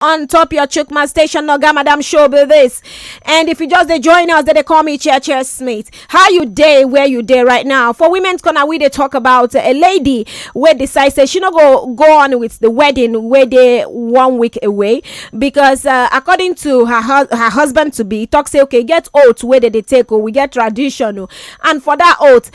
on top your chook station, Noga Madam Show be this. And if you just they join us, they call me Chair Smith. How you day? Where you day right now? For Women's Corner, we they talk about a lady where decides say she not go on with the wedding where they 1 week away because according to her husband to be talk say okay get oath where they take or we get traditional and for that oath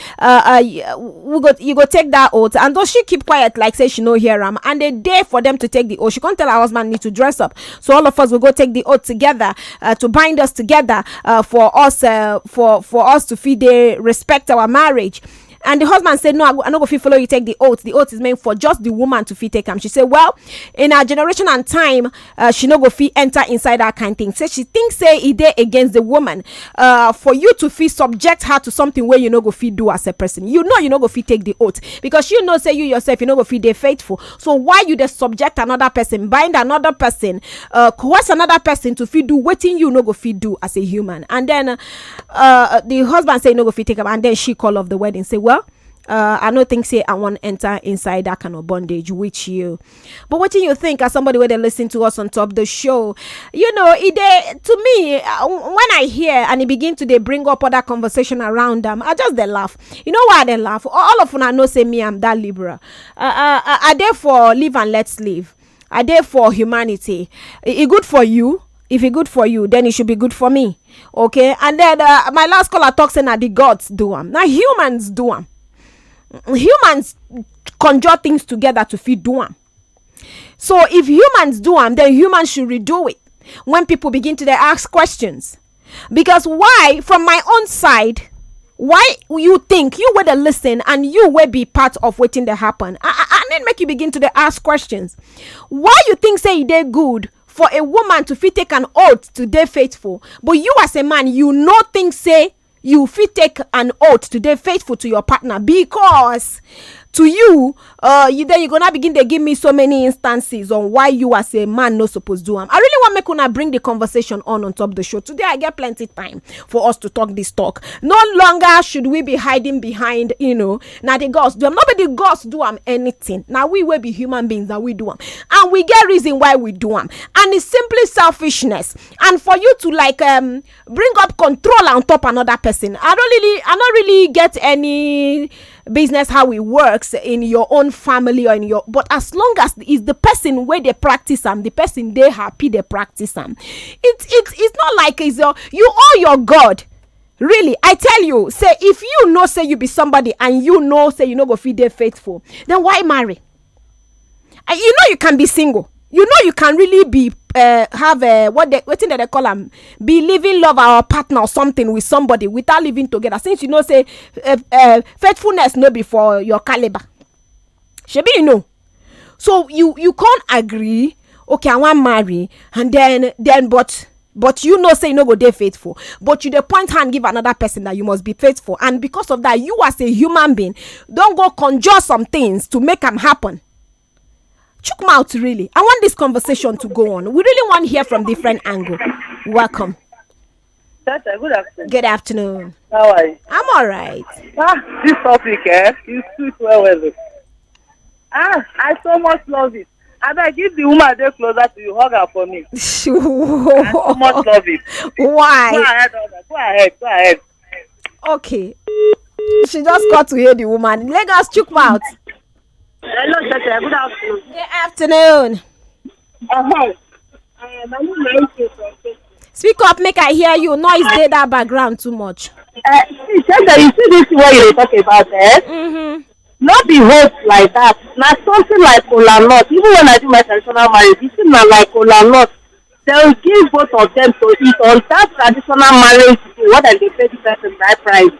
you go take that oath and though she keep quiet like say she no hear am and the day for them to take the oath she can't tell her husband need to dress up, so all of us will go take the oath together to bind us together for us to feed the respect our marriage. And the husband said, no, I no go fit follow you take the oath. The oath is meant for just the woman to fit take him. She said, well, in our generation and time, she no go fit enter inside that kind of thing. So she thinks say it dey against the woman. For you to fit subject her to something where you no go fit do as a person. You know you no go fit take the oath because you know say you yourself you no go fit dey faithful. So why you dey subject another person, bind another person, coerce another person to fit do wetin you no go fit do as a human? And then the husband say no go fit take him, and then she call off the wedding. Say, well, I don't think say I want to enter inside that kind of bondage with you. But what do you think as somebody where they listen to us on top the show? You know, to me, when I hear and it begin to they bring up other conversation around them, I just they laugh. You know why they laugh? All of them I know say me I'm that liberal. I therefore live and let's live. I therefore humanity. It good for you. If it's good for you, then it should be good for me. Okay? And then my last caller talks saying that the gods do them. Now humans do them. Humans conjure things together to feed do them. So if humans do them, then humans should redo it. When people begin to ask questions. Because why, from my own side, why you think you would listen and you will be part of waiting to happen? And then make you begin to ask questions. Why you think say they good for a woman to fit take an oath to dey faithful, but you as a man you no think say you fit take an oath to dey faithful to your partner because to you then you're gonna begin to give me so many instances on why you as a man no supposed to do them. I really want make una bring the conversation on top the show today. I get plenty time for us to talk this talk. No longer should we be hiding behind now the gods do them. Nobody gods do them anything. Now we will be human beings that we do them, and we get reason why we do them, and it's simply selfishness and for you to bring up control on top another person. I don't really get any business how it works in your own family or in your, but as long as it's the person where they practice them, the person they happy they practice them, it's not like it's you owe your God. Really, I tell you, say if you know say you be somebody and you know say you no go feed them faithful, then why marry? And you know you can be single. You know you can really be have a what thing that they call them, be living love or partner or something with somebody without living together. Since you know say faithfulness no be for your caliber. Shebi you know. So you can't agree. Okay, I want marry and then but you know say you no go dey faithful. But you the point hand give another person that you must be faithful, and because of that you as a human being don't go conjure some things to make them happen. Chook mouth, really. I want this conversation to go on. We really want to hear from different angle. Welcome. Tata, good afternoon. Good afternoon. How are you? I'm all right. This topic, you suit well. I so much love it. I beg, give the woman there closer to you, hug her for me. I so much love it. Why? Go ahead. Okay. She just got to hear the woman. Lagos, chook mouth. Hello, Tata. Good afternoon. Good afternoon. My name is Speak up, make I hear you. Noise dey that background too much. Tata, you see this way you talk about it? Mm-hmm. Not the host like that. Not something like kola nut. Even when I do my traditional marriage, it's not like kola nut. They will give both of them to eat on that traditional marriage. What they pay the person that price.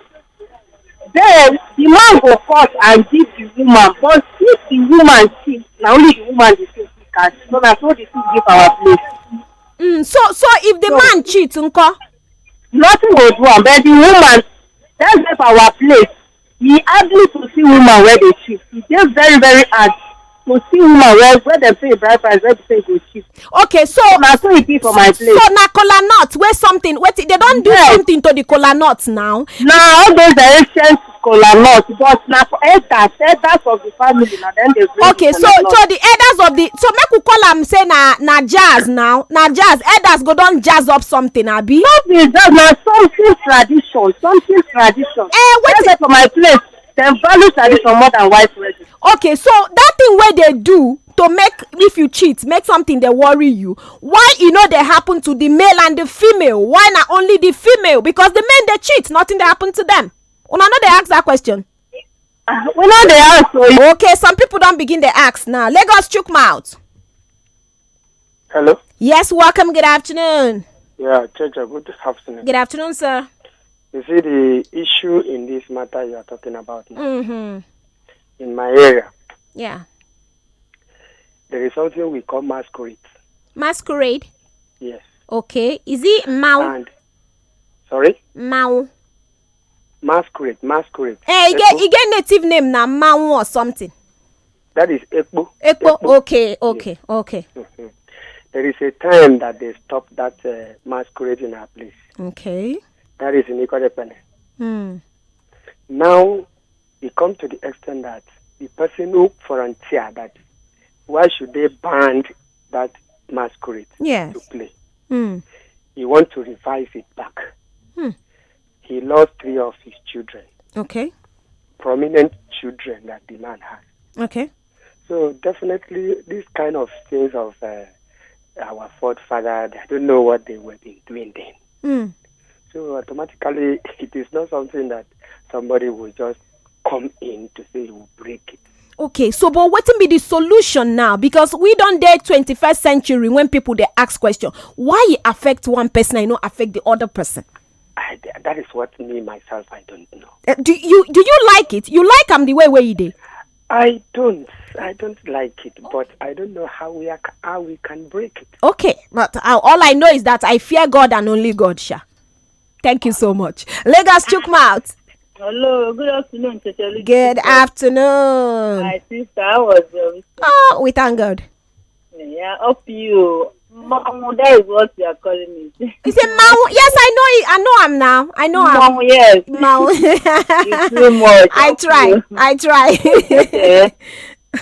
Then the man go cut and give the woman. But if the woman cheats, now only the woman is still cash. So that's what the two give our place. So if the man cheats, unko? Nothing will do. But the woman, that's just our place. We hardly to see women where they cheat. It's just very, very hard to see woman where dem say bride price, where dem say go cheap. Okay, so na so e be for my place. So na kola nut wey something wetin they don do something to the kola nut now. Na all those ancient kola nut, but na for elders of the family na dem dey bring. Okay, so the elders of the, so make we call am say na jazz now, na jazz elders go don jazz up something abi. No be that, na something tradition. Wetin for my place dem value tradition more than white wedding. Okay, so that thing wey dey do to make, if you cheat, make something dey worry you, why e no dey happen to the male and the female? Why na only the female? Because the men dey cheat, nothing dey happen to them. Una no dey ask that question. We no dey ask. Okay, some people don begin dey ask now. Lagos chook mouth. Hello. Yes, welcome. Good afternoon. Yeah, Chacha, good afternoon. Good afternoon, sir. You see, the issue in this matter you are talking about now, Mm-hmm. in my area, Yeah. there is something we call masquerade. Masquerade. Yes. Okay. Is it Mao? And, sorry? Mao. Masquerade. He get native name na Mao or something. That is Ekpo. Ekpo. Okay. Mhm. There is a time that they stopped that masquerade in our place. Okay. That is in Ikodepene. Hmm. Now, it comes to the extent that the person who volunteer that why should they ban that masquerade Yes. to play? Hmm. He wants to revise it back. Hmm. He lost 3 of his children, Okay. prominent children that the man has. Okay. So definitely, these kind of things of our forefathers, I don't know what they were doing then. Hmm. So automatically, it is not something that somebody will just come in to say you will break it. Okay, so but wetin be the solution now? Because we don dey 21st century when people dey ask question, why e affect one person and e no affect the other person? That is what me myself I don't know. Do you like it? You like am the way e dey? I don't like it, but I don't know how we can break it. Okay, but all I know is that I fear God and only God, sha. Thank you so much. Lagos chook mouth. Hello, good afternoon, Teacher. Good afternoon. My sister, how was your weekend? Oh, we thank God. Yeah, up you. Mom, that is what you are calling me. You say Mao? Yes, I know it. I know him now. I know him. Mom, yes. Mao. It's too much. I try. Okay.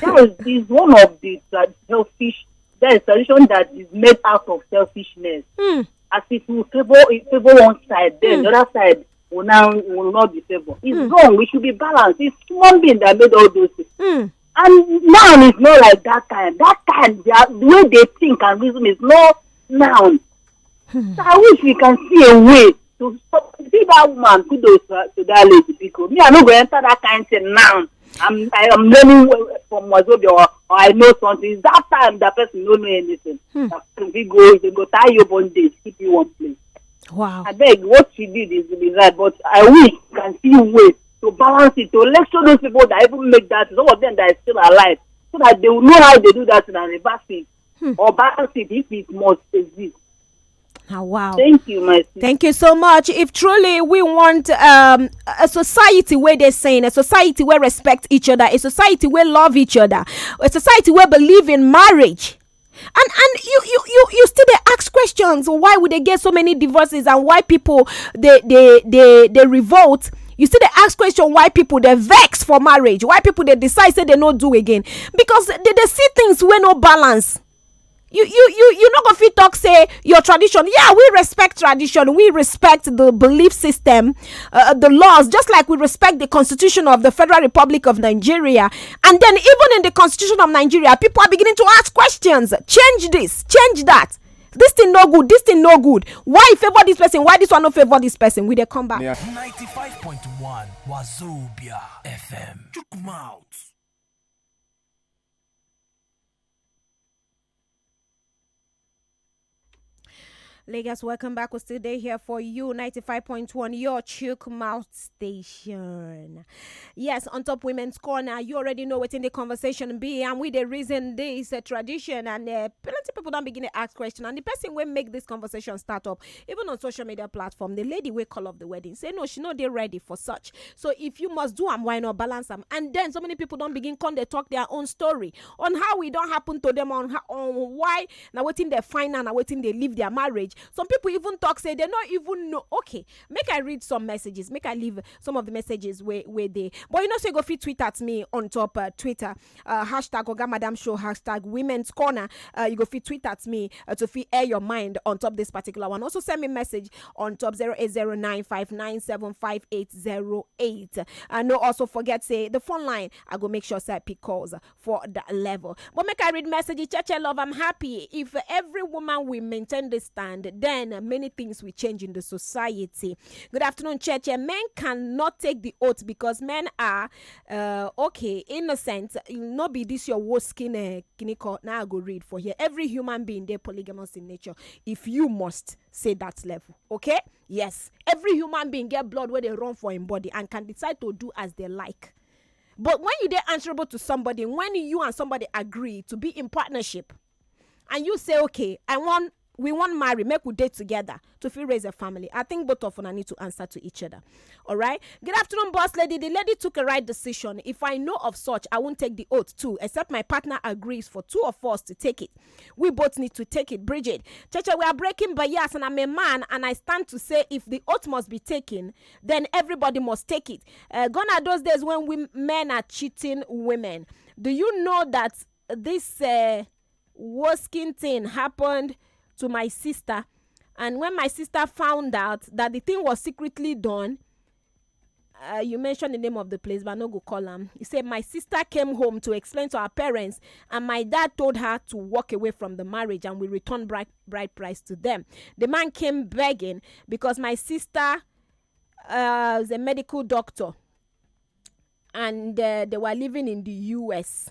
That is one of the selfish. That is tradition that is made out of selfishness. As if we favor one side, then the other side will not be favored. It's wrong. We should be balanced. It's human being that made all those things. And now it's not like that time. That time, the way they think and reason is not now. So I wish we can see a way to stop. See that woman, kudos to that lady, because me, I'm not going to enter that kind of thing now. I'm learning from Wazobi or I know something. It's that time that person don't know anything. They go tie you bondage, keep you one place. Wow. I beg, what she did is really right, but I wish you can see a way to balance it, to lecture those people that even make that, some of them that are still alive, so that they will know how they do that and reverse it, or balance it if it must exist. Oh, wow. Thank you, my sister. Thank you so much. If truly we want a society where they're saying, a society where respect each other, a society where love each other, a society where believe in marriage, and you still they ask questions, why would they get so many divorces and why people they revolt. You still they ask question why people they vex for marriage, why people they decide say they no do again, because they see things where no balance. You not gonna fit talk say your tradition. Yeah, we respect tradition, we respect the belief system, the laws, just like we respect the constitution of the Federal Republic of Nigeria. And then even in the constitution of Nigeria, people are beginning to ask questions. Change this, change that. This thing no good, this thing no good. Why favor this person? Why this one no favor this person? We they come back. 95.1 Wazobia FM. Chook mouth. Lagos, welcome back. We're still there here for you. 95.1, your chook mouth station. Yes, on top Women's Corner, you already know what in the conversation be, and we the reason this tradition, and plenty people don't begin to ask questions. And the person will make this conversation start up, even on social media platform. The lady will call off the wedding, say no, she know they're ready for such. So if you must do them, why not balance them? And then so many people don't begin come they talk their own story on how it don't happen to them, on why now waiting they find and waiting they leave their marriage. Some people even talk say they not even know. Okay, make I read some messages, make I leave some of the messages where they, but you know, say go fit tweet at me on top Twitter, hashtag Oga Madam Show, hashtag Women's Corner. You go fit tweet at me to fit air your mind on top this particular one. Also send me message on top 080959758808. And no, also forget say the phone line, I go make sure say I pick calls for that level. But make I read messages. Cheche love, I'm happy if every woman will maintain this stand, then many things will change in the society. Good afternoon, Cheche. Men cannot take the oath because men are innocent. Not be this your worst skin kiniko. Now I go read for here. Every human being they're polygamous in nature. If you must say that level, okay? Yes, every human being get blood where they run for in body and can decide to do as they like. But when you are answerable to somebody, when you and somebody agree to be in partnership, and you say, okay, we want marry, make we date together to feel raise a family, I think both of them need to answer to each other. All right. Good afternoon, boss lady. The lady took a right decision. If I know of such, I won't take the oath too, except my partner agrees for two of us to take it. We both need to take it. Bridget, Chacha, we are breaking bias, and I'm a man, and I stand to say if the oath must be taken, then everybody must take it. Gone are those days when men are cheating women. Do you know that this wasking thing happened to my sister, and when my sister found out that the thing was secretly done, you mentioned the name of the place, but no go call him. He said my sister came home to explain to her parents, and my dad told her to walk away from the marriage and we return bride price to them. The man came begging because my sister is a medical doctor, and they were living in the US.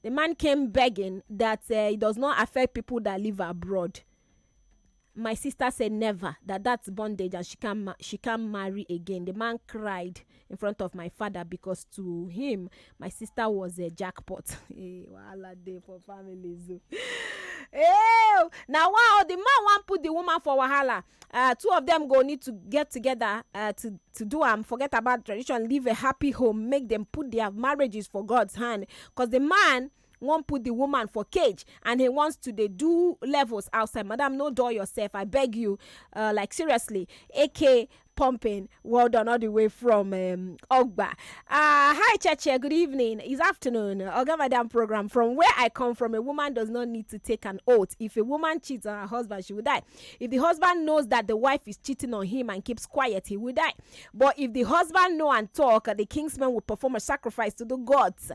The man came begging that it does not affect people that live abroad. My sister said never, that's bondage, and she can't marry again. The man cried in front of my father because to him my sister was a jackpot. Hey, wahala day for families. Hey, now wow, the man want put the woman for wahala. Two of them go need to get together to do forget about tradition, live a happy home, make them put their marriages for God's hand, because the man won't put the woman for cage and he wants to do levels outside. Madam, no door yourself, I beg you. Like seriously, AK pumping, well done, all the way from Ogba. Hi Cheche, good evening. It's afternoon. Oga Madam program. From where I come from, a woman does not need to take an oath. If a woman cheats on her husband, she will die. If the husband knows that the wife is cheating on him and keeps quiet, he will die. But if the husband know and talk, the kingsman will perform a sacrifice to the gods.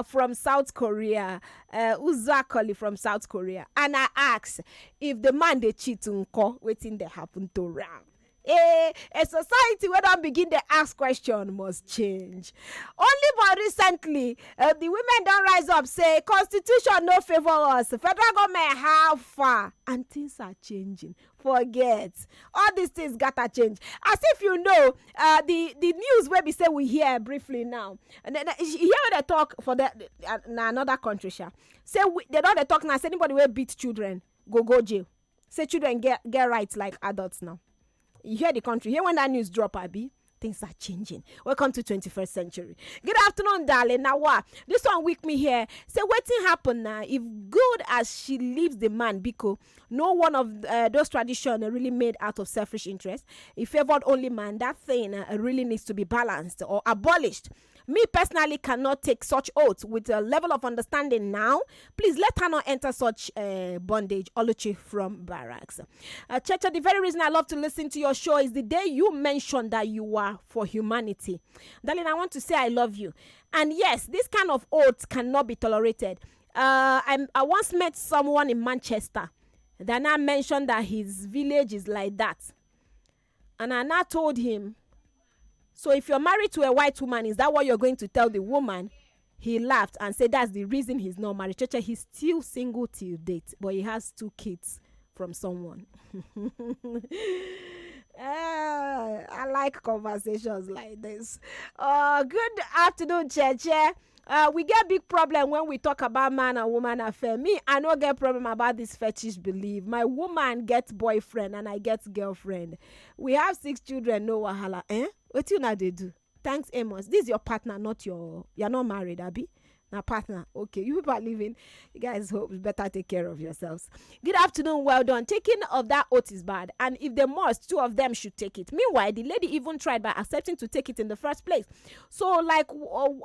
From South Korea, Uzakoli from South Korea. And I ask, if the man they cheat, wetin they happen to ram? A society where don't begin to ask question must change. Only but recently, the women don't rise up, say constitution no favor us, federal government how far, and things are changing. Forget all these things gotta change. As if you know, the news where we say we hear briefly now, and then here they talk for the another country. Say they don't talk now. Say anybody will beat children go jail. Say children get rights like adults now. You hear the country. Here when that news drop, Abby, things are changing. Welcome to 21st century. Good afternoon, darling. Now what? This one week me here. Say wetin happen now? If good as she leaves the man, because no one of those traditions really made out of selfish interest. If favored only man, that thing really needs to be balanced or abolished. Me personally cannot take such oaths with a level of understanding now. Please let her not enter such bondage. Oluchi from Barracks. Checha, the very reason I love to listen to your show is the day you mentioned that you are for humanity. Darling, I want to say I love you. And yes, this kind of oaths cannot be tolerated. I once met someone in Manchester that now mentioned that his village is like that. And I now told him, so if you're married to a white woman, is that what you're going to tell the woman? He laughed and said that's the reason he's not married. Cheche, he's still single till date, but he has 2 kids from someone. I like conversations like this. Good afternoon, Cheche. We get big problem when we talk about man and woman affair. Me, I no get problem about this fetish belief. My woman gets boyfriend and I get girlfriend. We have 6 children, no wahala. What you now they do? Thanks, Amos. This is your partner, not you're not married, Abby. Now partner, okay, you people are living. You guys hope better take care of yourselves. Good afternoon, well done. Taking of that oath is bad, and if they must, 2 of them should take it. Meanwhile, the lady even tried by accepting to take it in the first place. So, like,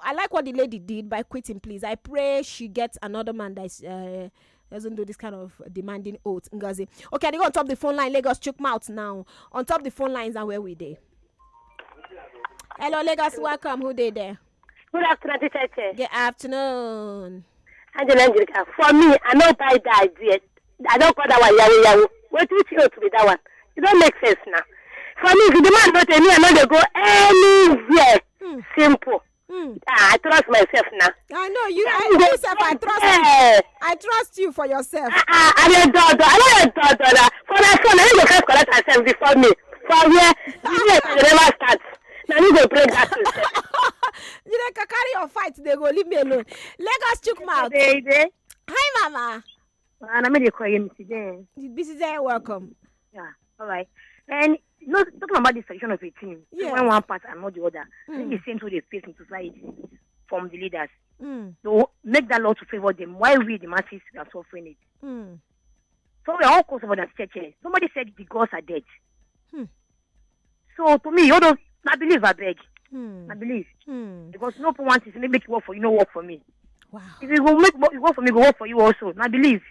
I like what the lady did by quitting. Please, I pray she gets another man that doesn't do this kind of demanding oath. Ngazi. Okay, they go on top the phone line. Lagos chook mouth now. On top the phone lines, and where we there? Hello, Lagos. Welcome. Who they there? Good afternoon, teacher. Good afternoon. Angelica, for me, I don't buy that idea. I don't call that one yahoo. What do you to be that one? It don't make sense now. For me, if the man not tell me, I'm not going to go anywhere. Simple. I trust myself now. I know you. I trust you. I trust you for yourself. I'm a daughter. I'm not a daughter. For my son, I need to first collect myself before me. For where? You never start. Now you go break that system. You can carry your fight. They go leave me alone. Lagos chook mouth. Hi, mama. And I'm going to call you today. This is very welcome. Yeah. All right. And talking about the section of a team, when one part and not the other, I think the same way they face in society from the leaders. So make that law to favor them. Why we the masses are suffering it? So we are all cause of that church. Somebody said the gods are dead. So to me, you don't. I believe I beg. I believe. Because no one wants to make it work for you, no work for me. Wow. If it will make it work for me, go work for you also. I believe.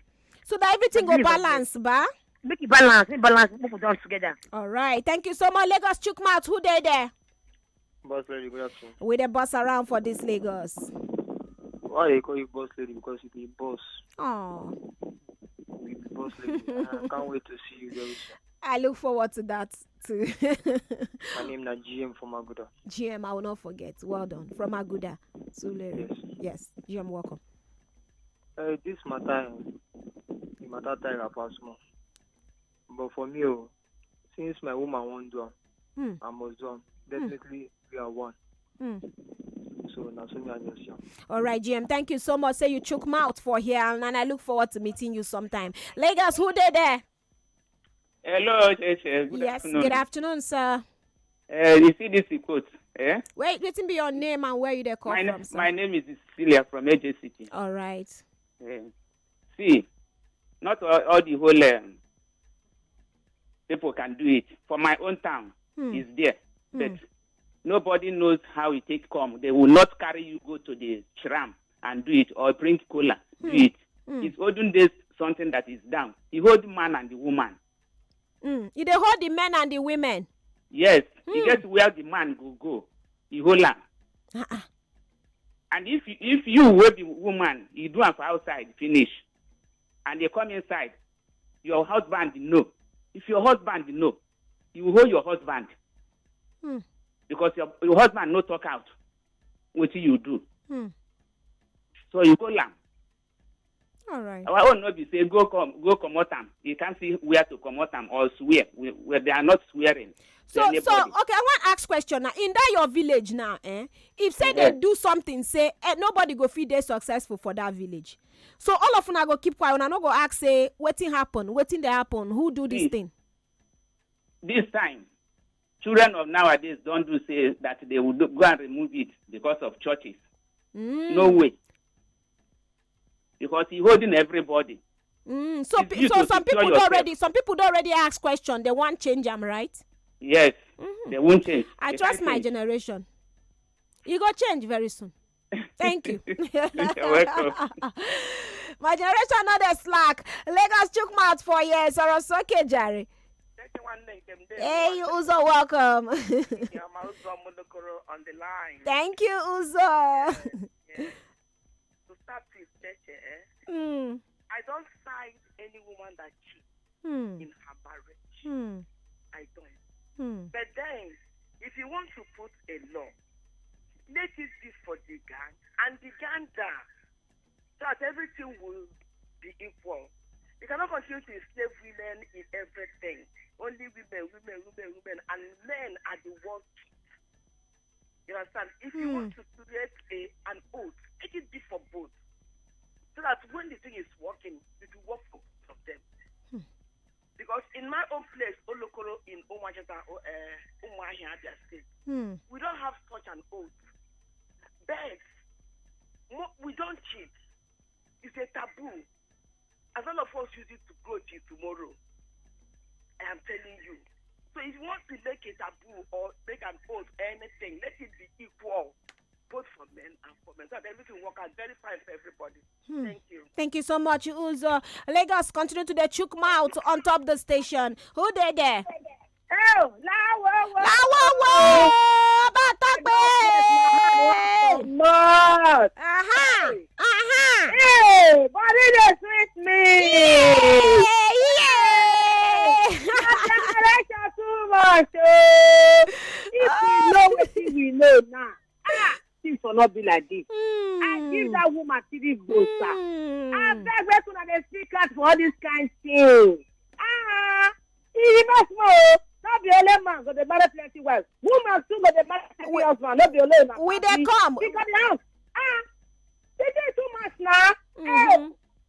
So that everything will balance, ba? Make it balance. Make balance. Both of them together. All right. Thank you so much, Lagos chook mouth. Who they there? Boss lady, good afternoon. We the boss around for this Lagos. Why they call you boss lady? Because you be boss. Oh. You be boss lady. I can't wait to see you very soon. I look forward to that too. My name is GM from Aguda. GM, I will not forget. Well done. From Aguda. Yes. GM, welcome. This matter, the matter time pass more. But for me, since my woman won't do, I must do. Definitely, we are one. So now, all right, GM. Thank you so much. Say you chook mouth for here, and I look forward to meeting you sometime. Lagos, who they there? Hello, good afternoon. Good afternoon, sir. You see this quote, eh? Wait be your name and where you there call from, sir? My name is Cecilia from AJ City. All right. See, not all the whole people can do it. For my own town, is there. But nobody knows how it take come. They will not carry you go to the shram and do it or bring cola, do it. It's olden days something that is down. The whole man and the woman. You they hold the men and the women. Yes, you get where the man go. The whole land. And if you will be woman, you do it for outside, finish. And they come inside, your husband know. If your husband know, you hold your husband. Because your husband no talk out what you do. So you go lamb. All right. Our own no be say go come out them. You can't see where to come out them or swear where they are not swearing. So okay, I want to ask question now. In that your village now, if say they do something, say nobody go feel they successful for that village. So all of una go keep quiet. Una no go ask say wetin they happen, who do this thing? This time, children of nowadays don't do say that they would go and remove it because of churches. No way. Because he's holding everybody. So some people don't already ask question. They want change them, right? Yes, they won't change. I trust my generation. You go change very soon. Thank you. You're welcome. My generation not the slack. Lagos chook mouth for years or okay, Jerry. Hey, Uzo, welcome. On the line. Thank you, Uzo. To start with, I don't find any woman that cheats in her marriage. I don't. But then, if you want to put a law, let it be for the gang and the gang down, so that everything will be equal. We cannot continue to enslave women in everything. Only women, and men are the ones. You understand? If you want to create an oath, make it be for both. So that when the thing is working, it will work for both of them. Because in my own place, Olokoro in Omajata, Umahia, Abia State, we don't have such an oath. But we don't cheat. It's a taboo. As all of us use it to grow till tomorrow, I am telling you. So if you want to make a taboo or make an oath or anything, let it be equal, both for men and for men. So that everything work out very fine for everybody. Thank you. Thank you so much, Uzo. Lagos, continue to the chook mouth on top the station. Who they there? Oh, Hey, body dey sweet me. Generation too much. If we know wetin we know now, things will not be like this. I give that woman 3 votes. I beg where una dey speak out for all this kind thing. E no small. Not be only man go dey marry plenty wives. Woman too go dey marry plenty husband. Not be only man. We dey come. Because the house. They do too much now.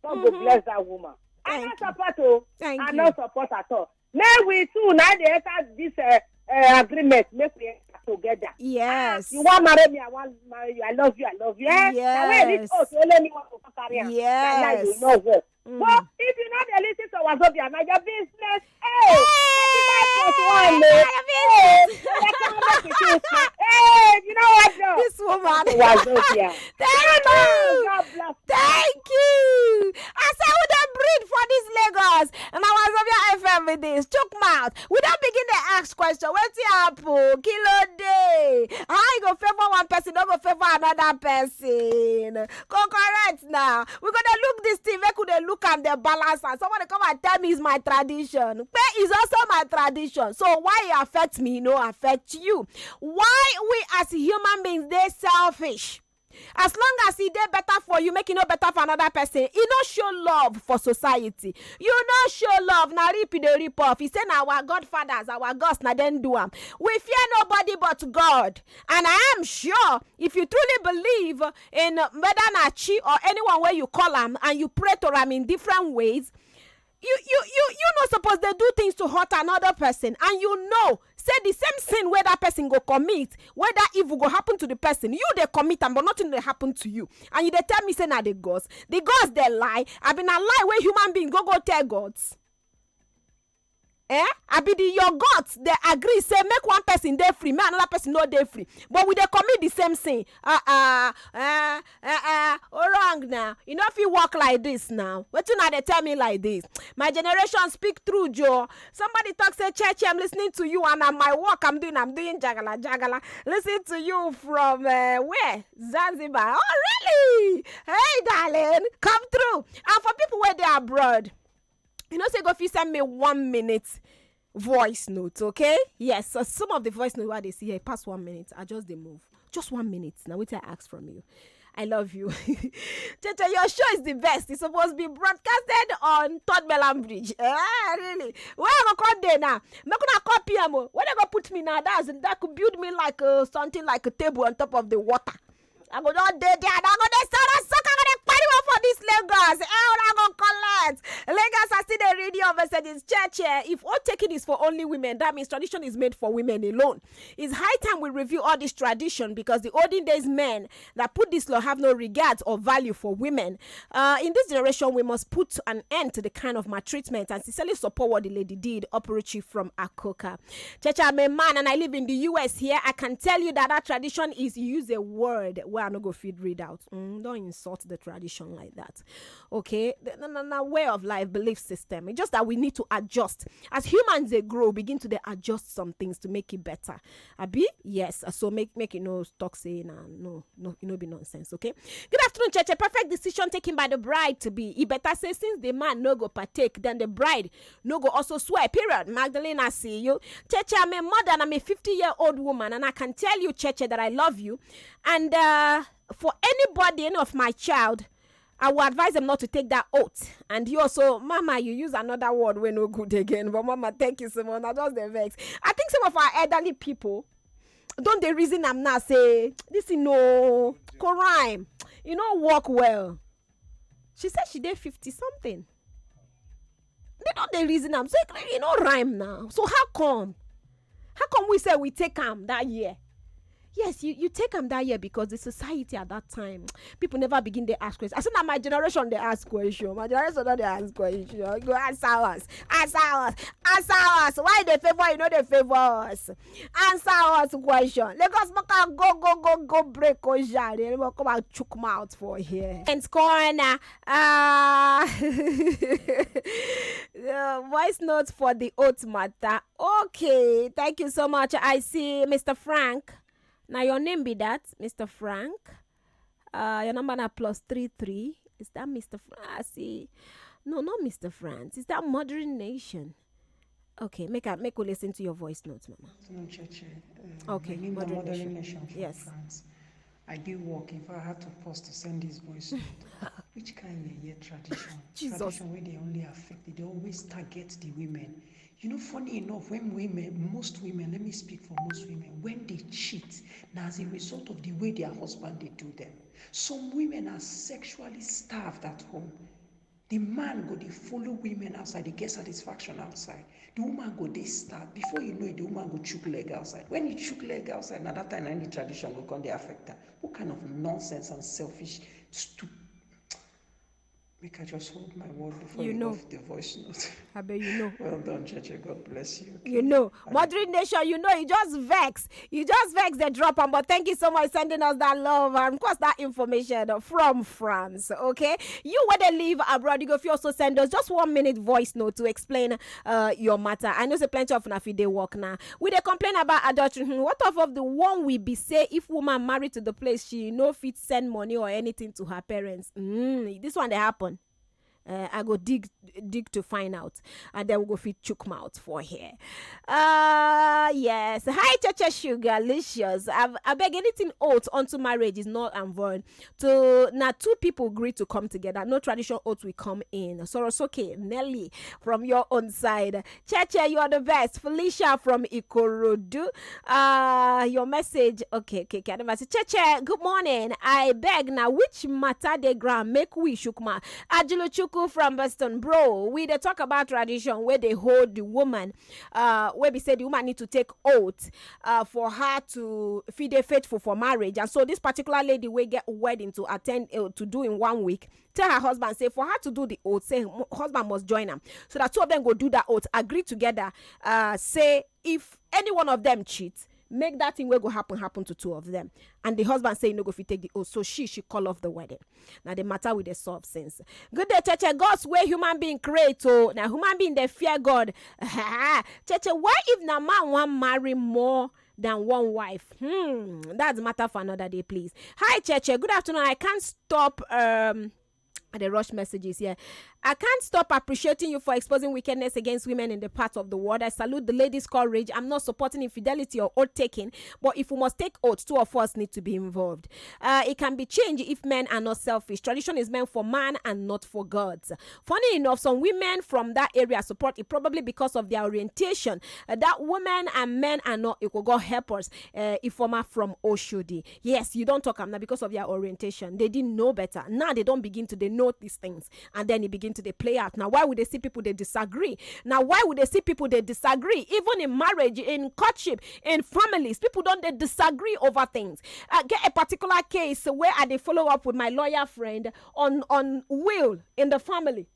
God go bless that woman. I no support I no support at all. May we too now they enter this agreement. Make we enter together. Yes. You want marry me? I want marry you. I love you. Yes. Now where this oath only me want to carry on. Yes. You know what? But if you not dey listen to Wazobia, now your business. Hey, you know what, Joe? This woman. Wazobia. Thank you. God bless. Thank you. I say we don't breed for this Lagos. And I was over FM with this. Chook mouth. We don't begin to ask question. What's the apple? Kilo day. How you go favor one person, don't go favor another person. Correct now. We're gonna look this thing. Where could they look at the balance? And someone come and tell me it's my tradition. Pay is also my tradition. So why it affects me, affect you. Why we as human beings, they selfish? As long as he did better for you, make it no better for another person. He no show love for society. You no show love. Now rip off. He say now our godfathers, our gods, now then do them. We fear nobody but God. And I am sure if you truly believe in whether Nachi or anyone where you call him and you pray to him in different ways, you not supposed to do things to hurt another person, and say the same sin where that person go commit, where that evil go happen to the person, you they commit them, but nothing they happen to you, and you they tell me say now the gods they lie. I been a lie where human beings go tell gods. I be your gods they agree say make one person dey free, make another person no dey free, but we they commit the same sin. Wrong now. You know if you walk like this now, what you now they tell me like this? My generation speak through Joe. Somebody talk say church, I'm listening to you, and on my walk I'm doing jagala. Listen to you from where? Zanzibar. Oh really? Hey darling, come through. And for people where they are abroad, say go if you send me 1 minute voice note, okay? Yes, so some of the voice note what they see here past 1 minute, I just they move. Just 1 minute. Now wait till I ask from you. I love you. Cheche, your show is the best. It's supposed to be broadcasted on Third Mainland Bridge. Really? Where I go come there now? I'm gonna call PM. Where they go put me now? That could build me like something like a table on top of the water. I go down there, and I go there, suck, I'm gonna party for this Lagos. I go collect. Lagos, I see the radio messages. Church, if all taking is for only women, that means tradition is made for women alone. It's high time we review all this tradition, because the olden days men that put this law have no regards or value for women. In this generation, we must put an end to the kind of maltreatment and sincerely support what the lady did. Operachi from Akoka. Church, I'm a man and I live in the US here. I can tell you that tradition is use a word where I no go feed read out. Don't insult the tradition like that. Okay, the way of life, belief system. It's just that we need to adjust as humans. They grow, begin to they adjust some things to make it better. Abi, yes. So make talk saying no, be nonsense. Okay. Good afternoon, church. A perfect decision taken by the bride to be. It better say since the man no go partake, then the bride no go also swear. Period. Magdalena, see you, church. I'm a mother and I'm a 50-year-old woman, and I can tell you, church, that I love you, and for anybody, any of my child, I will advise them not to take that oath. And you also, Mama, you use another word when no good again. But Mama, thank you so much. Now just the vex. I think some of our elderly people don't they reason I'm not say this is no rhyme. You know, work well. She said she did 50 something. They don't they reason I'm saying you know rhyme now. So how come we say we take them that year? Yes, you take them that year because the society at that time, people never begin to ask questions. I said, now my generation, they ask questions. My generation, they ask questions. Go answer us. Why they favor you know they favor us? Answer us question. Lagos go break Ojari. Come and chook mouth for here. And corner. Voice notes for the oath matter. Okay, thank you so much. I see Mr. Frank. Now your name be that, Mr. Frank. Your number now +33. Is that Mr. I see. No, not Mr. France. Is that Modern Nation? Okay, make we listen to your voice notes, Mama. Okay, Modern Nation from yes. France. I do work. If I had to pause to send this voice note, which kind of year tradition? Jesus. Tradition where they only affect, they always target the women. You know, funny enough, when most women, let me speak for most women, when they cheat, now as a result of the way their husband they do them, some women are sexually starved at home. The man go they follow women outside, they get satisfaction outside. The woman go they start. Before you know it, the woman go chook leg outside. When you chook leg outside, now that time any tradition will come they affect her. What kind of nonsense and selfish stupid. Make I just hold my word before you off the voice note. I bet you know. Well done, Cheche. God bless you. Okay? You know, Modern Nation, you know, you just vex the drop on. But thank you so much for sending us that love and of course that information from France. Okay, you where they live abroad, you go if you also send us just 1 minute voice note to explain your matter. I know say plenty of nafi they work now. We they complain about adultery. What of the one we be say if woman married to the place she no fit send money or anything to her parents? This one they happen. I go dig to find out, and then we go fit chook mouth for here. Yes. Hi, Chacha Sugarlicious. I beg anything oath onto marriage is not and void. To now two people agree to come together. No traditional oath will come in. Sorosoke Nelly from your own side. Chacha, you are the best. Felicia from Ikorodu. Your message. Okay. Chacha, good morning. I beg now which matter de gram make we shook mouth. Ajulo chuk from Boston, bro. We they talk about tradition where they hold the woman, where we say the woman need to take oath for her to feed a faithful for marriage. And so this particular lady will get wedding to attend to do in 1 week. Tell her husband say for her to do the oath, say husband must join her. So that two of them go do that oath, agree together. Say if any one of them cheats, make that thing where go happen to two of them. And the husband say no go if you take the oath, so she should call off the wedding. Now the matter with the solve since. Good day, Cheche. God's way human being create. Oh, now human being they fear God. Cheche, why if na man want marry more than one wife? That's matter for another day, please. Hi, Cheche. Good afternoon. I can't stop the rush messages here. I can't stop appreciating you for exposing wickedness against women in the part of the world. I salute the ladies' courage. I'm not supporting infidelity or oath taking, but if we must take oath, two of us need to be involved. It can be changed if men are not selfish. Tradition is meant for man and not for gods. Funny enough, some women from that area support it probably because of their orientation. That women and men are not equal. God help us. Informer from Oshodi. Yes, you don't talk now because of their orientation. They didn't know better. Now they don't begin to they know these things, and then it begin to they play out. Now why would they see people they disagree? Now why would they see people they disagree? Even in marriage, in courtship, in families, people don't they disagree over things. Get a particular case where I they follow up with my lawyer friend on will in the family.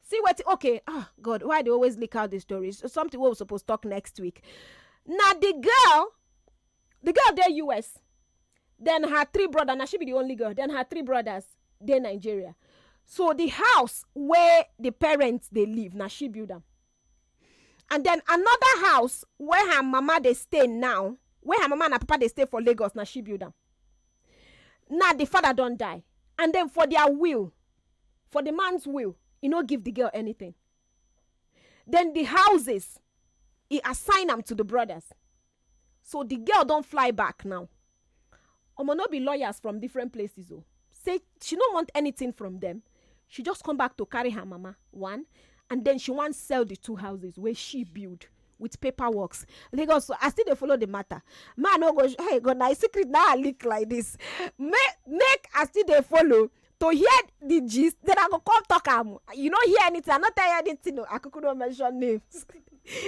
See what? Okay. God, why they always leak out the stories? Something we're supposed to talk next week. Now the girl there US, then her 3 brothers. Now she be the only girl. Then her 3 brothers they Nigeria. So the house where the parents they live, now she build them. And then another house where her mama they stay now, where her mama and her papa they stay for Lagos, now she build them. Now the father don't die. And then for their will, for the man's will, you know, give the girl anything. Then the houses, he assign them to the brothers. So the girl don't fly back now. Omo no be lawyers from different places. Oh. say she don't want anything from them. She just come back to carry her mama, one, and then she wants sell the 2 houses where she build with paperworks. Lagos, so I still dey follow the matter. Man, no go, hey, God, na secret now I leak like this. Make I still dey follow to hear the gist. Then I go come talk am. You don't hear anything. I not tell you anything. No, I could not mention names.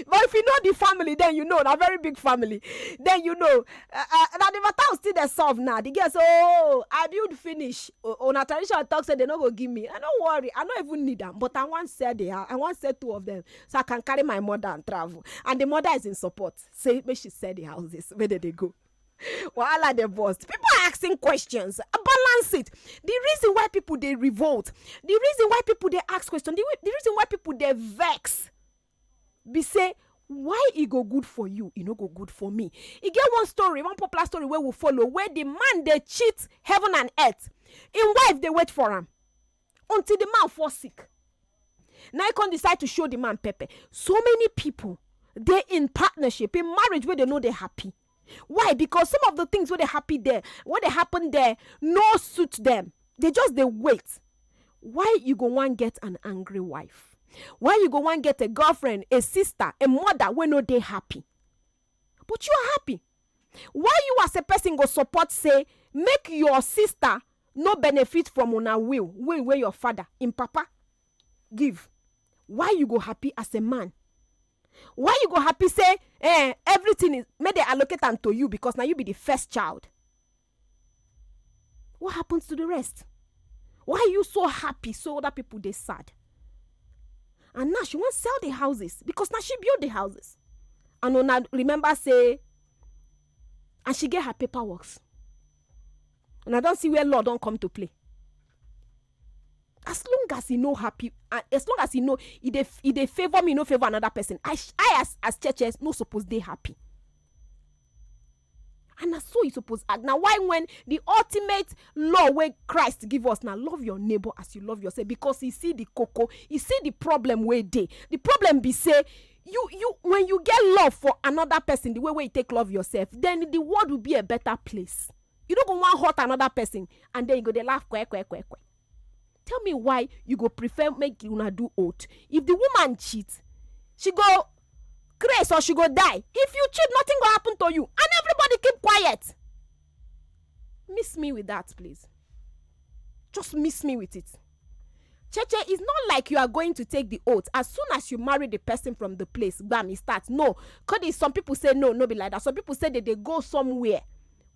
But if you know the family, then you know, a very big family. Then you know. Now the matter still dey solve now. The girls, oh, I build finish. On a traditional talk say they no go give me. I don't worry. I don't even need them. But I want sell they are. I want sell 2 of them so I can carry my mother and travel. And the mother is in support. Say, make she sell the houses. Where did they go? Wahala the boss. People are asking questions. Balance it. The reason why people they revolt, the reason why people they ask questions, the reason why people they vex, be say why it go good for you, it no go good for me. You get one story, one popular story where we follow, where the man they cheat heaven and earth. In wife they wait for him until the man fall sick. Now he can decide to show the man pepper. So many people they in partnership, in marriage where they know they're happy. Why? Because some of the things where they happy there, what they happen there, no suit them. They just they wait. Why you go one get an angry wife? Why you go one get a girlfriend, a sister, a mother when no they happy? But you are happy. Why you as a person go support say make your sister no benefit from una will where your father in papa give? Why you go happy as a man? Why you go happy say everything is may they allocate them to you because now you be the first child? What happens to the rest? Why are you so happy so other people they sad? And now she won't sell the houses because now she built the houses. And una remember say, and she get her paperwork. And I don't see where law don't come to play. As long as he know happy, as long as he know he they favor me, no favor another person. I as churches no suppose they happy. And that's so you suppose act. Now why when the ultimate law where Christ give us now, love your neighbor as you love yourself, because he see the cocoa, he see the problem where they. The problem be say you when you get love for another person the way where you take love yourself, then the world will be a better place. You don't go want hurt another person and then you go they laugh quack. Tell me why you go prefer make una do oath. If the woman cheat, she go crazy or she go die. If you cheat, nothing will happen to you. And everybody keep quiet. Miss me with that, please. Just miss me with it. Cheche, it's not like you are going to take the oath. As soon as you marry the person from the place, bam, it starts. No. Because some people say no be like that. Some people say that they go somewhere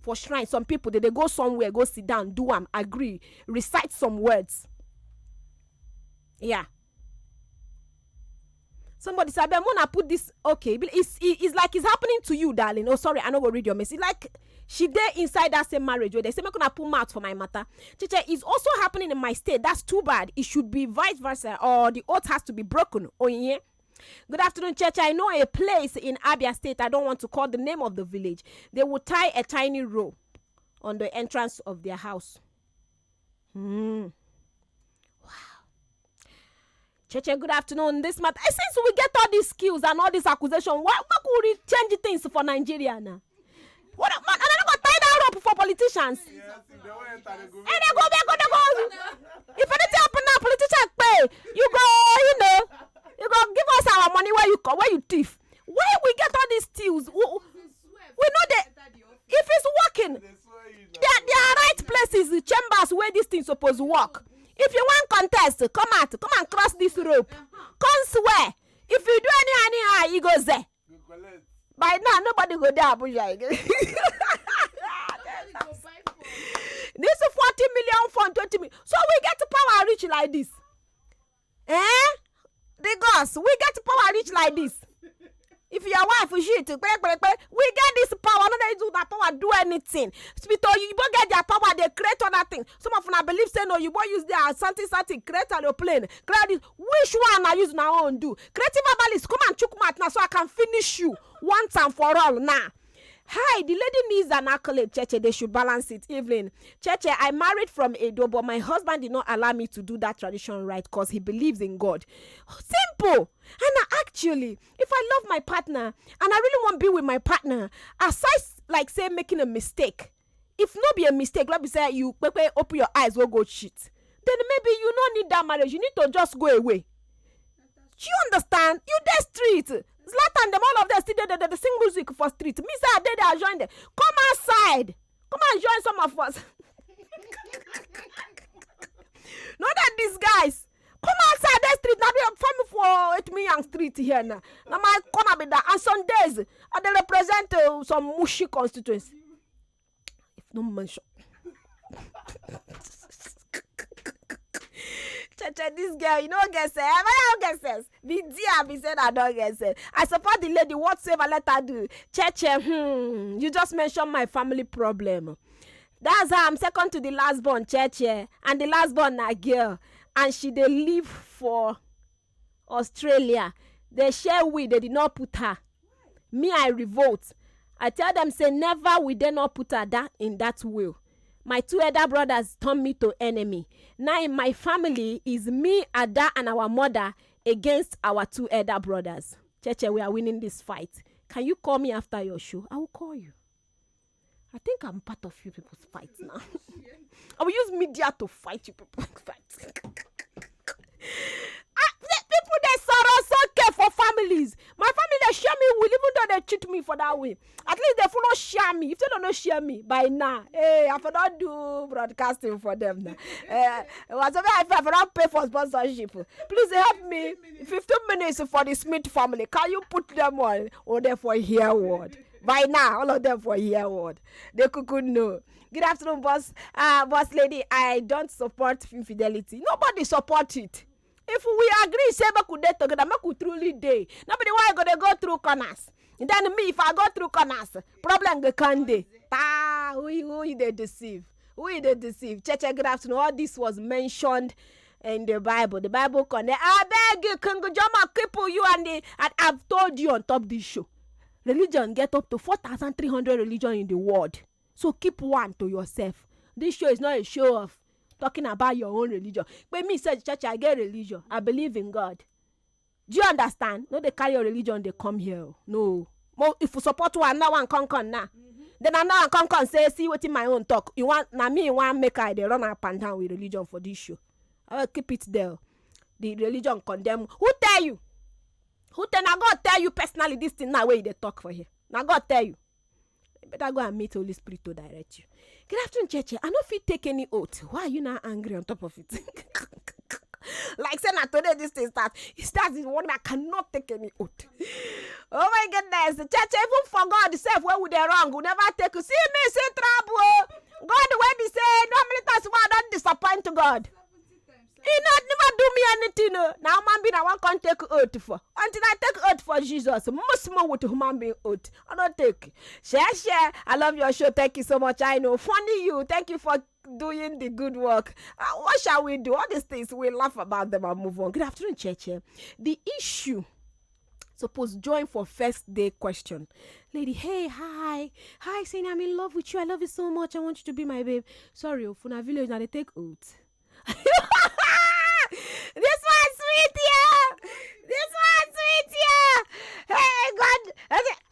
for shrine. Some people, they go somewhere, go sit down, do agree, recite some words. Yeah. Somebody said, I'm gonna put this. Okay, it's like it's happening to you, darling. Oh, sorry, I don't go read your message. Like she there inside that same marriage where they say, I'm gonna put mouth for my matter. Chiche, it's also happening in my state. That's too bad. It should be vice versa, or the oath has to be broken. Oh yeah. Good afternoon, Church. I know a place in Abia State. I don't want to call the name of the village. They would tie a tiny rope on the entrance of their house. Wow. Church, good afternoon. This matter. Since we get all these skills and all this accusation, why could we change things for Nigeria now? What man? And I don't go tie that rope for politicians. Yes, and they go. If anything happen now, politicians pay. You go give us our money where you thief. Why we get all these steals? We know that if it's working, there are right places, chambers where these things supposed to work. If you want contest, come and cross this rope. Come swear. If you do anyhow, you go there. By now, nobody go there, Abuja again. This is 40 million for 20 million. So we get power reach like this. The gods, we get power reach like this. If your wife is shit, we get this power. Not that you do that power do anything. Because you both get their power, they create other things. Some of them believe say no, you both use their something, create on your plane. Create this. Which one I use now on do? Creative herbalist, come and chook mat now so I can finish you once and for all now. Hi, the lady needs an accolade, Cheche. They should balance it. Evelyn, Cheche, I married from Edo, but my husband did not allow me to do that tradition right because he believes in God. Simple. And actually, if I love my partner and I really want to be with my partner, aside like say making a mistake, if no be a mistake, let me say you open your eyes, will go cheat, then maybe you don't need that marriage. You need to just go away. Do you understand? You dey street. Zlatan, them all of them still they sing music for street. Me say I join them. Come outside. Come and join some of us. Not that these guys. Come outside the street. Now we family for 8 million street here now. Now my corner be that. And some days they represent some mushy constituency. If no mention. This girl, you don't get sense. I don't get sense. The dear be said I don't get sense. I support the lady. Whatsoever let her do. You just mentioned my family problem. That's how I'm second to the last born, and the last born a girl, and she they live for Australia. They share with. They did not put her. Me, I revolt. I tell them say never will they not put her in that will. My 2 elder brothers turned me to enemy. Now in my family is me, Ada, and our mother against our 2 elder brothers. Cheche, we are winning this fight. Can you call me after your show? I will call you. I think I'm part of you people's fight now. I will use media to fight you people's fight. People they sorrow so care for families. My family they share me will, even though they cheat me for that way. At least they follow share me. If they don't share me by now, hey, I cannot do broadcasting for them now. Whatever I cannot pay for sponsorship. Please help me. 15 minutes for the Smith family. Can you put them on there for here word? By now, all of them for here word. They could know. Good afternoon, boss lady. I don't support infidelity. Nobody support it. If we agree, say we could date together, make we truly day. Nobody why gonna go through corners. And then me, if I go through corners, problem go can day. Who they deceive? Who they deceive? Cheche, good afternoon. All this was mentioned in the Bible. The Bible connect. I beg you, Kungujama, cripple you and I've told you on top this show. Religion get up to 4,300 religion in the world. So keep one to yourself. This show is not a show of talking about your own religion. But me say church, I get religion. I believe in God. Do you understand? No, they carry your religion, they come here. No. If you support one, now one con now. Then another con say, see what in my own talk. You want now me one make I they run up and down with religion for this show. I will keep it there. The religion condemn. Who tell you? Who tell now God tell you personally this thing now where they talk for here? Now God tell you. You better go and meet Holy Spirit to direct you. Good afternoon, Cheche. I don't feel take any oath. Why are you not angry on top of it? Like saying that today this thing starts. It starts in one I cannot take any oath. Oh my goodness. Cheche, even for God self, where would they wrong? Would never take you. See me, say trouble. God when he say, no many times I don't disappoint to God. He not never do me anything. Now man being I want can't take oath for. Until I take oath for Jesus. Most more with human being oath. I don't take. Share. I love your show. Thank you so much. I know. Funny you. Thank you for doing the good work. What shall we do? All these things we laugh about them and move on. Good afternoon, Cheche. The issue. Suppose join for first day question. Lady, hey, hi, saying I'm in love with you. I love you so much. I want you to be my babe. Sorry, Ofuna village now they take oath. This one's sweet, yeah. Hey, God.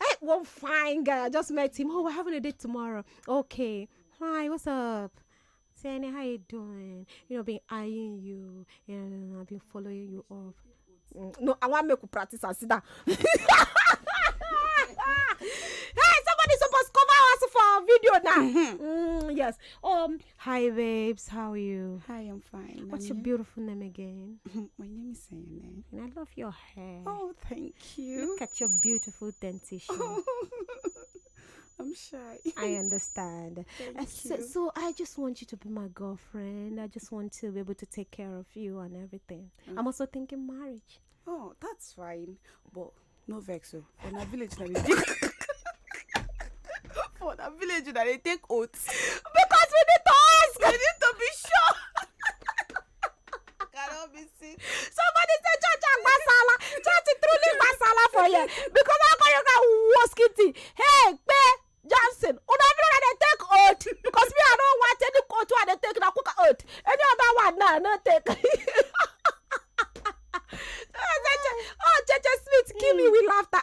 Hey, one fine guy. I just met him. Oh, we're having a date tomorrow. Okay. Hi, what's up? Saying, how you doing? You know, been eyeing you. I've been following you up. No, I want to make you practice and sit down. Hey, somebody's supposed to cover us for video now. Yes. Hi babes, how are you? Hi, I'm fine. What's your beautiful name again? My name is Sayane. And I love your hair. Oh, thank you. Look at your beautiful dentition. I'm shy. I understand. So I just want you to be my girlfriend. I just want to be able to take care of you and everything. I'm also thinking marriage. Oh, that's fine. But no vex. For the village for the village that they take oaths. Because we need to ask. We need to be sure. Cannot be seen. Somebody say church and basala. Church truly basala for you. Because how can you get worse kitty? Hey, Johnson, they take oath. Because me, I don't want any oath where they take the cook oath. Any other one, no take. Oh, Cheche Smith, kill me with laughter. I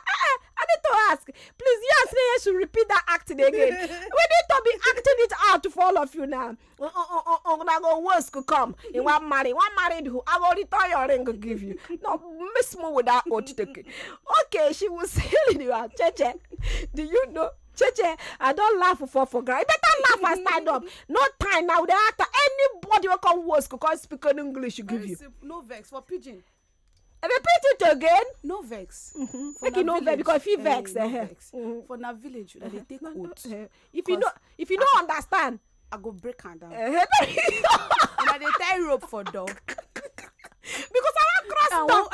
need to ask. Please, yes, you should repeat that acting again. We need to be acting it out for all of you now. I go worse could come. In one married who I already thought your ring could give you. No, miss more without oath. Okay, she was telling you, Cheche. Do you know? Cheche, I don't laugh for granted. Better laugh and stand up. No time now. The actor, anybody will come worse because speak English. You give you. No vex for pigeon. Repeat it again. No vex. Make you no vex because if you vex, no vex. For na village, they take oath. If you don't understand, I go break her down. because And they tie rope for dog. I want cross door.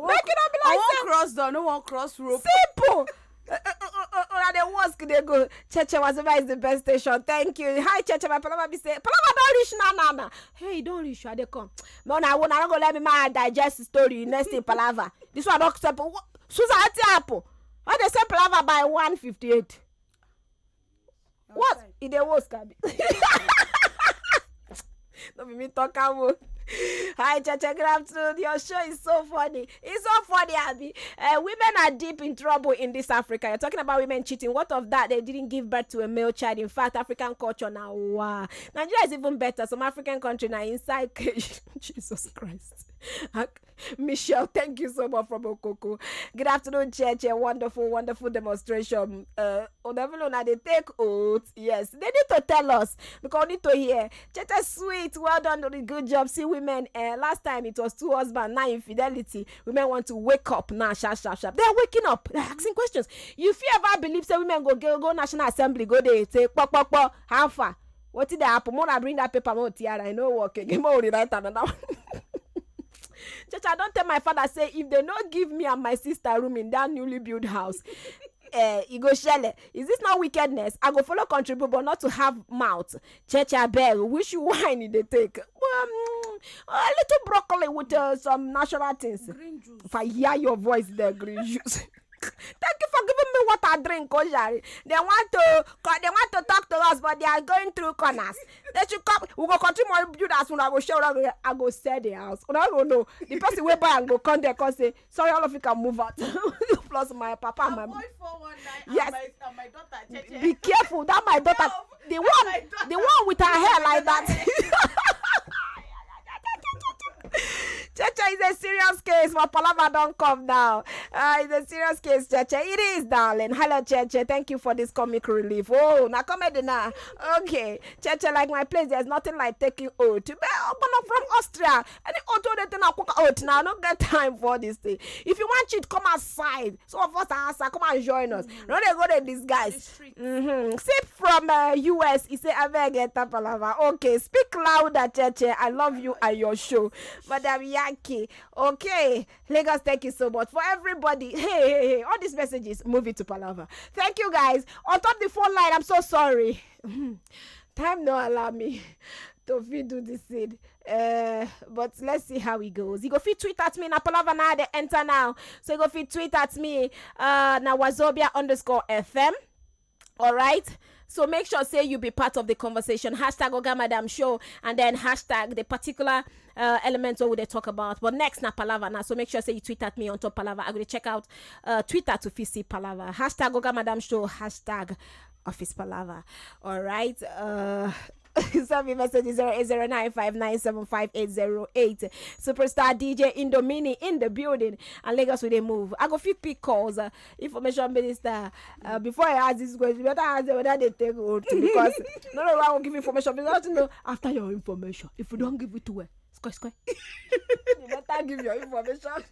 Make it up be I like want cross door. No one cross rope. simple. The worst could they go? Cheche whatever is the best station. Thank you. Hi Cheche, my palava be say palava don't reach na. Hey, don't reach. They come. No, I won't go let me my digest the story. Next thing palava. This one don't step. Susan apple. Why they say palava by 158? What? It the worst can be. Don't be me talk about. Hi, Chacha, good afternoon. Your show is so funny. It's so funny, Abby. Women are deep in trouble in this Africa. You're talking about women cheating. What of that? They didn't give birth to a male child. In fact, African culture now, wow. Nigeria is even better. Some African country now inside cage. Jesus Christ. Michelle, thank you so much from Okoko. Good afternoon, Church. A wonderful, wonderful demonstration. They take oath. Yes, they need to tell us because we need to hear. Church, sweet. Well done, doing a good job. See, women. Last time it was 2 husbands. Now infidelity. Women want to wake up now. Sharp. They're waking up. They're asking questions. If you ever believe say women go National Assembly, go there say pop. How far? What did that happen? More I bring that paper more tiara. I know work again. More right another one. Church, I don't tell my father say if they not give me and my sister room in that newly built house, you go shell it. Is this not wickedness? I go follow contribute, but not to have mouth. Church, I beg. Wish you wine in the take. A little broccoli with some natural things. Green juice. If I hear your voice, there, green juice. Thank you for giving me what I drink, Ojari. They want to talk to us, but they are going through corners. They should come. We go continue to build as soon. I go show. I go sell the house. I don't know. The person will buy and go come there and say, sorry, all of you can move out. Plus my papa and my. Boy 419. Yes. And my daughter. Cheche. Be careful. That my daughter. The one with her hair like that. Cheche is a serious case. My palava don't come now. It's a serious case, Cheche. It is, darling. Hello, Cheche. Thank you for this comic relief. Oh, now comedy now. Okay, Cheche, like my place, there's nothing like taking oath. But open up from Austria. Any auto that now cook oath now. I don't get time for this thing. If you want cheat, come outside. Some of us are outside. Come and join us. No, they go to disguise. Sip from US. He say, I beg get palava. Okay, speak louder, Cheche. I love you and your show. Madam Yankee. Okay, Lagos, thank you so much for everybody. Hey, all these messages, move it to Palava. Thank you guys. On top the phone line, I'm so sorry. Time no allow me to fit do this thing. But let's see how it goes. You go fit tweet at me na Palava now they enter now. So you go fit tweet at me na Wazobia_FM. All right. So make sure say you be part of the conversation. Hashtag Oga Madam Show and then hashtag the particular elements what they talk about. But next na Palava now. So make sure say you tweet at me on top Palava. I'm going to check out Twitter to see Palava. Hashtag Oga Madam Show. Hashtag Office Palava. All right. Send me message 080959758808. Superstar DJ Indomini in the building and Lagos with a move. I go fit pick calls. Information minister. Before I ask this question, better ask them whether they take oath because no I won't give information. Because to know after your information. If you don't give it to her, square. You better give your information.